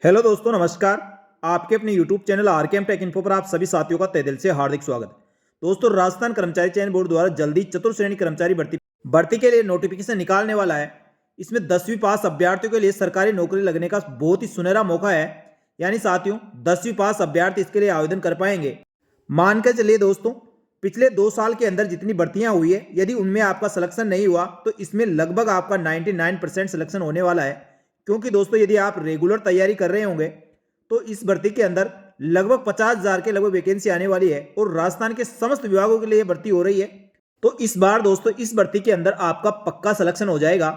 Hello दोस्तों, नमस्कार। आपके अपने YouTube channel RKM take info पर आप सभी साथियों का तहे दिल से हार्दिक स्वागत। दोस्तों, राजस्थान कर्मचारी चयन बोर्ड द्वारा जल्दी चतुर्थ श्रेणी कर्मचारी भर्ती के लिए नोटिफिकेशन निकालने वाला है। इसमें 10वीं पास अभ्यर्थियों के लिए सरकारी नौकरी लगने का बहुत ही सुनहरा मौका है। यानी साथियों, 10वीं पास अभ्यर्थी इसके लिए आवेदन कर पाएंगे। मान के चलिए दोस्तों, पिछले 2 साल के अंदर जितनी भर्तियां हुई है, यदि उनमें आपका सिलेक्शन नहीं हुआ तो इसमें लगभग आपका 99% सिलेक्शन होने वाला है। क्योंकि दोस्तों, यदि आप रेगुलर तैयारी कर रहे होंगे तो इस भर्ती के अंदर लगभग 50,000 के लगभग वैकेंसी आने वाली है और राजस्थान के समस्त विभागों के लिए भर्ती हो रही है। तो इस बार दोस्तों, इस भर्ती के अंदर आपका पक्का सिलेक्शन हो जाएगा।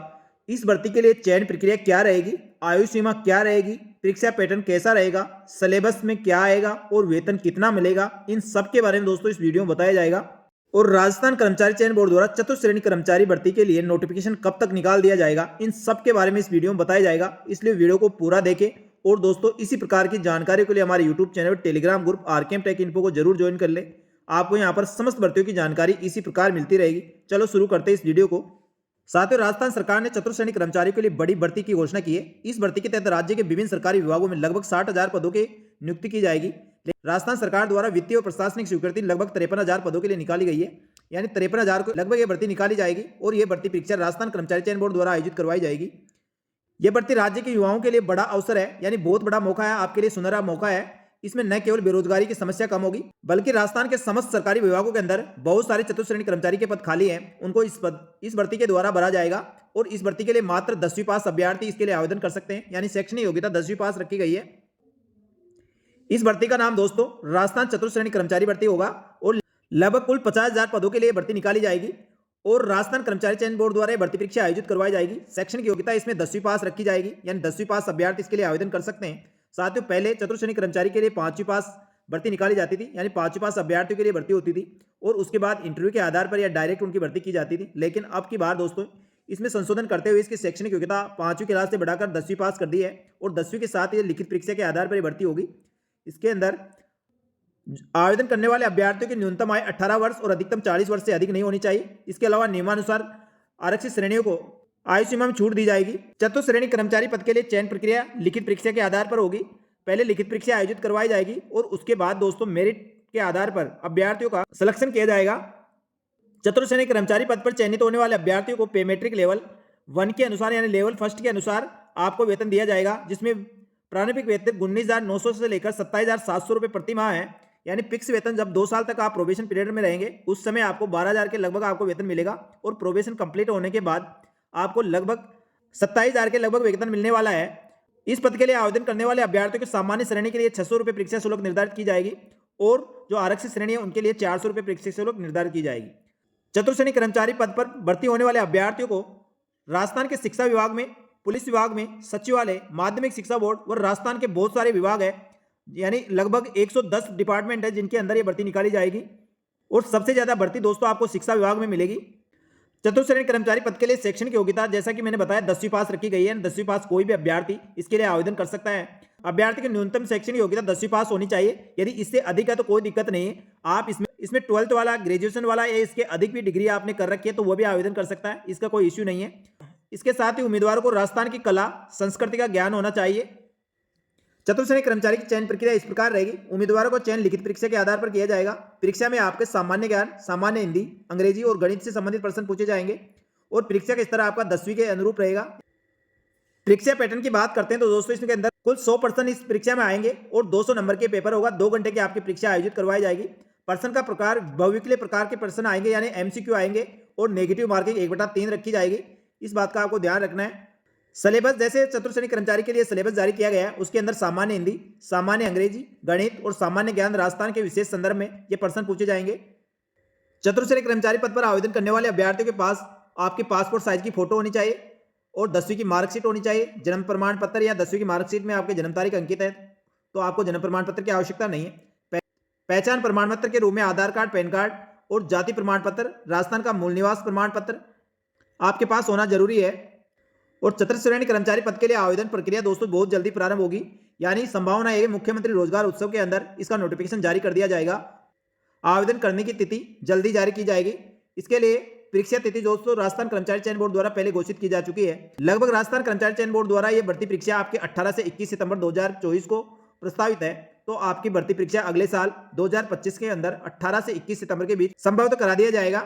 इस भर्ती के लिए चयन प्रक्रिया क्या रहेगी, आयु सीमा क्या रहेगी, परीक्षा पैटर्न कैसा रहेगा, सिलेबस में क्या आएगा और वेतन कितना मिलेगा, इन सब के बारे में दोस्तों इस वीडियो में बताया जाएगा। और राजस्थान कर्मचारी चयन बोर्ड द्वारा चतुर्थ श्रेणी कर्मचारी भर्ती के लिए नोटिफिकेशन कब तक निकाल दिया जाएगा, इन सब के बारे में इस वीडियो में बताया जाएगा। इसलिए वीडियो को पूरा देखें। और दोस्तों, इसी प्रकार की जानकारी के लिए हमारे YouTube channel Telegram group RKM take info को जरूर ज्वाइन कर ले। आपको यहाँ पर समस्त भर्तियों की जानकारी इसी प्रकार मिलती रहेगी। चलो शुरू करते हैं इस वीडियो को। साथियों, राजस्थान सरकार ने चतुर्थ श्रेणी कर्मचारियों के लिए बड़ी भर्ती की घोषणा की है। इस भर्ती के तहत राज्य के विभिन्न सरकारी विभागों में लगभग 60,000 पदों की नियुक्ति की जाएगी। राजस्थान सरकार द्वारा वित्तीय और प्रशासनिक स्वीकृति लगभग 53,000 पदों के लिए निकाली गई है। यानी 53,000 को लगभग ये भर्ती निकाली जाएगी और ये भर्ती परीक्षा राजस्थान कर्मचारी चयन बोर्ड द्वारा आयोजित करवाई जाएगी। ये भर्ती राज्य के युवाओं के लिए बड़ा अवसर है, यानी बहुत बड़ा मौका है, आपके लिए सुनहरा मौका है। इसमें न केवल बेरोजगारी की समस्या कम होगी, बल्कि राजस्थान के समस्त सरकारी विभागों के अंदर बहुत सारे चतुर्थ श्रेणी कर्मचारी के पद खाली हैं, उनको इस भर्ती के द्वारा भरा जाएगा। और इस भर्ती के लिए मात्र 10वीं पास अभ्यर्थी इसके लिए आवेदन कर सकते हैं, यानी शैक्षणिक योग्यता 10वीं पास रखी गई है। इस भर्ती का नाम दोस्तों राजस्थान चतुर्थ श्रेणी कर्मचारी भर्ती होगा और लगभग कुल 50,000 पदों के लिए भर्ती निकाली जाएगी। और राजस्थान कर्मचारी चयन बोर्ड द्वारा भर्ती परीक्षा आयोजित करवाई जाएगी। शैक्षणिक योग्यता इसमें 10वीं पास रखी जाएगी, यानी 10वीं पास अभ्यर्थी इसके लिए आवेदन कर सकते हैं। साथियों, पहले चतुर्थ श्रेणी कर्मचारी के लिए 5वीं पास भर्ती निकाली जाती थी, यानी 5वीं पास अभ्यर्थियों के लिए भर्ती होती थी और उसके बाद इंटरव्यू के आधार पर या डायरेक्ट उनकी भर्ती की जाती थी। लेकिन अब की बार दोस्तों, इसमें संशोधन करते हुए इसकी शैक्षणिक योग्यता 5वीं क्लास से बढ़ाकर 10वीं पास कर दी है और 10वीं के साथ ये लिखित परीक्षा के आधार पर भर्ती होगी। इसके अंदर आवेदन करने वाले अभ्यर्थियों की न्यूनतम आयु 18 वर्ष और अधिकतम 40 वर्ष से अधिक नहीं होनी चाहिए। इसके अलावा नियमानुसार आरक्षित श्रेणियों को आयु सीमा में छूट दी जाएगी। चतुर्थ श्रेणी कर्मचारी पद के लिए चयन प्रक्रिया लिखित परीक्षा के आधार पर होगी। पहले लिखित परीक्षा आयोजित करवाई जाएगी और उसके बाद दोस्तों मेरिट के आधार पर अभ्यर्थियों का सिलेक्शन किया जाएगा। चतुर्थ श्रेणी कर्मचारी पद पर चयनित होने वाले अभ्यर्थियों को पे मेट्रिक लेवल 1 के अनुसार, यानी लेवल फर्स्ट के अनुसार आपको वेतन दिया जाएगा, जिसमें प्रारंभिक वेतन 19,900 से लेकर 27,700 रुपये प्रति माह है। यानी फिक्स वेतन जब 2 साल तक आप प्रोबेशन पीरियड में रहेंगे उस समय आपको 12,000 के लगभग आपको वेतन मिलेगा और प्रोबेशन कंप्लीट होने के बाद आपको लगभग 27,000 के लगभग वेतन मिलने वाला है। इस पद के लिए आवेदन करने वाले अभ्यर्थियों को सामान्य श्रेणी के लिए 600 रुपये परीक्षा शुल्क निर्धारित की जाएगी और जो आरक्षित श्रेणी है उनके लिए 400 रुपये परीक्षा शुल्क निर्धारित की जाएगी। चतुर्थ श्रेणी कर्मचारी पद पर भर्ती होने वाले अभ्यर्थियों को राजस्थान के शिक्षा विभाग में, पुलिस विभाग में, सचिवालय, माध्यमिक शिक्षा बोर्ड और राजस्थान के बहुत सारे विभाग है, यानी लगभग 110 डिपार्टमेंट है जिनके अंदर ये भर्ती निकाली जाएगी। और सबसे ज्यादा भर्ती दोस्तों आपको शिक्षा विभाग में मिलेगी। चतुर्थ श्रेणी कर्मचारी पद के लिए शैक्षणिक योग्यता जैसा कि मैंने बताया 10वीं पास रखी गई है। 10वीं पास कोई भी अभ्यर्थी इसके लिए आवेदन कर सकता है। अभ्यर्थी की न्यूनतम शैक्षणिक योग्यता 10वीं पास होनी चाहिए। यदि इससे अधिक है तो कोई दिक्कत नहीं है, आप इसमें 12th वाला, ग्रेजुएशन वाला या इसके अधिक भी डिग्री आपने कर रखी है तो वो भी आवेदन कर सकता है, इसका कोई इश्यू नहीं है। इसके साथ ही उम्मीदवारों को राजस्थान की कला संस्कृति का ज्ञान होना चाहिए। चतुर्थ श्रेणी कर्मचारी की चयन प्रक्रिया इस प्रकार रहेगी। उम्मीदवारों को चयन लिखित परीक्षा के आधार पर किया जाएगा। परीक्षा में आपके सामान्य ज्ञान, सामान्य हिंदी, अंग्रेजी और गणित से संबंधित प्रश्न पूछे जाएंगे और परीक्षा का स्तर आपका 10वीं के अनुरूप रहेगा। परीक्षा पैटर्न की बात करते हैं तो दोस्तों इसके अंदर कुल 100 प्रश्न इस परीक्षा में आएंगे और 200 नंबर के पेपर होगा। 2 घंटे की आपकी परीक्षा आयोजित करवाई जाएगी। प्रश्न का प्रकार बहुविकल्पीय प्रकार के प्रश्न आएंगे, यानी एमसीक्यू आएंगे और नेगेटिव मार्किंग 1/3 रखी जाएगी। इस बात का आपको ध्यान रखना है। सिलेबस जैसे चतुर्थ श्रेणी कर्मचारी के लिए सिलेबस जारी किया गया है, उसके अंदर सामान्य हिंदी, सामान्य अंग्रेजी, गणित और सामान्य ज्ञान राजस्थान के विशेष संदर्भ में ये प्रश्न पूछे जाएंगे। चतुर्थ श्रेणी कर्मचारी पद पर आवेदन करने वाले अभ्यर्थियों के पास आपकी पासपोर्ट साइज की फोटो होनी चाहिए और 10वीं की मार्कशीट होनी चाहिए। जन्म प्रमाण पत्र या 10वीं की मार्कशीट में आपके जन्म तारीख अंकित है तो आपको जन्म प्रमाण पत्र की आवश्यकता नहीं है। पहचान प्रमाण पत्र के रूप में आधार कार्ड, पैन कार्ड और जाति प्रमाण पत्र, राजस्थान का मूल निवास प्रमाण पत्र आपके पास होना जरूरी है। और चतुर्थ श्रेणी कर्मचारी पद के लिए आवेदन प्रक्रिया दोस्तों बहुत जल्दी प्रारंभ होगी, यानी संभावना है मुख्यमंत्री रोजगार उत्सव के अंदर इसका नोटिफिकेशन जारी कर दिया जाएगा। आवेदन करने की तिथि जल्दी जारी की जाएगी। इसके लिए परीक्षा तिथि दोस्तों राजस्थान कर्मचारी चयन बोर्ड द्वारा पहले घोषित की जा चुकी है। लगभग राजस्थान कर्मचारी चयन बोर्ड द्वारा ये भर्ती परीक्षा आपके 18 से 21 सितंबर 2024 को प्रस्तावित है। तो आपकी भर्ती परीक्षा अगले साल 2025 के अंदर 18 से 21 सितंबर के बीच संभवतः करा दिया जाएगा।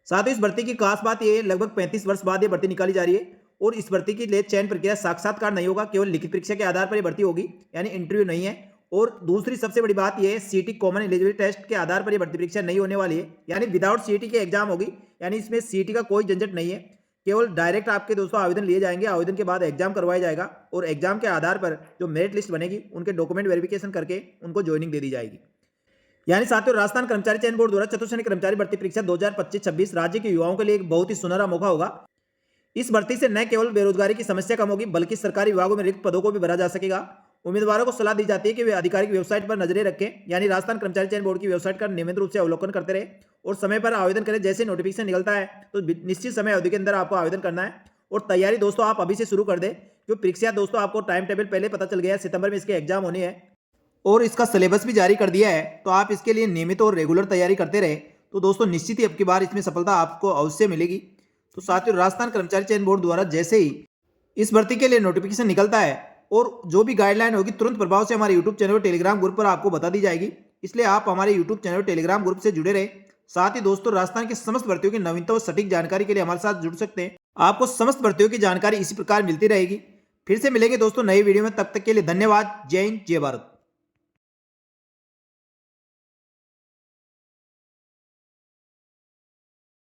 साथ ही इस भर्ती की खास बात यह लगभग 35 वर्ष बाद ये भर्ती निकाली जा रही है और इस भर्ती की लिए चयन प्रक्रिया साक्षात्कार नहीं होगा, केवल लिखित परीक्षा के आधार पर ये भर्ती होगी, यानी इंटरव्यू नहीं है। और दूसरी सबसे बड़ी बात यह है सीटी कॉमन एलिजिबिलिटी टेस्ट के आधार पर ये भर्ती परीक्षा नहीं होने वाली है, यानी विदाउट सीटी के एग्जाम होगी, यानी इसमें सीटी का कोई झंझट नहीं है। केवल डायरेक्ट आपके दोस्तों आवेदन लिए जाएंगे, आवेदन के बाद एग्जाम करवाया जाएगा और एग्जाम के आधार पर जो मेरिट लिस्ट बनेगी उनके डॉक्यूमेंट वेरिफिकेशन करके उनको ज्वाइनिंग दे दी जाएगी। यानी साथियों राजस्थान कर्मचारी चयन बोर्ड द्वारा चतुर्थ श्रेणी कर्मचारी भर्ती परीक्षा 2025-26 राज्य के युवाओं के लिए एक बहुत ही सुनहरा मौका होगा। इस भर्ती से न केवल बेरोजगारी की समस्या कम होगी बल्कि सरकारी विभागों में रिक्त पदों को भी भरा जा सकेगा। उम्मीदवारों को सलाह दी जाती है कि वे आधिकारिक वेबसाइट पर नजरें रखें, यानी राजस्थान कर्मचारी चयन बोर्ड की वेबसाइट का नियमित रूप से अवलोकन करते रहे और समय पर आवेदन करें। जैसे नोटिफिकेशन निकलता है तो निश्चित समय अवधि के अंदर आपको आवेदन करना है और तैयारी दोस्तों आप अभी से शुरू कर दें, क्योंकि परीक्षा दोस्तों आपको टाइम टेबल पहले पता चल गया, सितंबर में इसके एग्जाम होने हैं और इसका सिलेबस भी जारी कर दिया है। तो आप इसके लिए नियमित और रेगुलर तैयारी करते रहे तो दोस्तों निश्चित ही अब की बार इसमें सफलता आपको अवश्य मिलेगी। तो साथियों राजस्थान कर्मचारी चयन बोर्ड द्वारा जैसे ही इस भर्ती के लिए नोटिफिकेशन निकलता है और जो भी गाइडलाइन होगी तुरंत प्रभाव से हमारे यूट्यूब चैनल और टेलीग्राम ग्रुप पर आपको बता दी जाएगी, इसलिए आप हमारे यूट्यूब चैनल और टेलीग्राम ग्रुप से जुड़े रहे। साथ ही दोस्तों राजस्थान की समस्त भर्तियों की नवीनतम और सटीक जानकारी के लिए हमारे साथ जुड़ सकते हैं। आपको समस्त भर्तियों की जानकारी इसी प्रकार मिलती रहेगी। फिर से मिलेंगे दोस्तों नई वीडियो में, तब तक के लिए धन्यवाद। जय हिंद, जय भारत।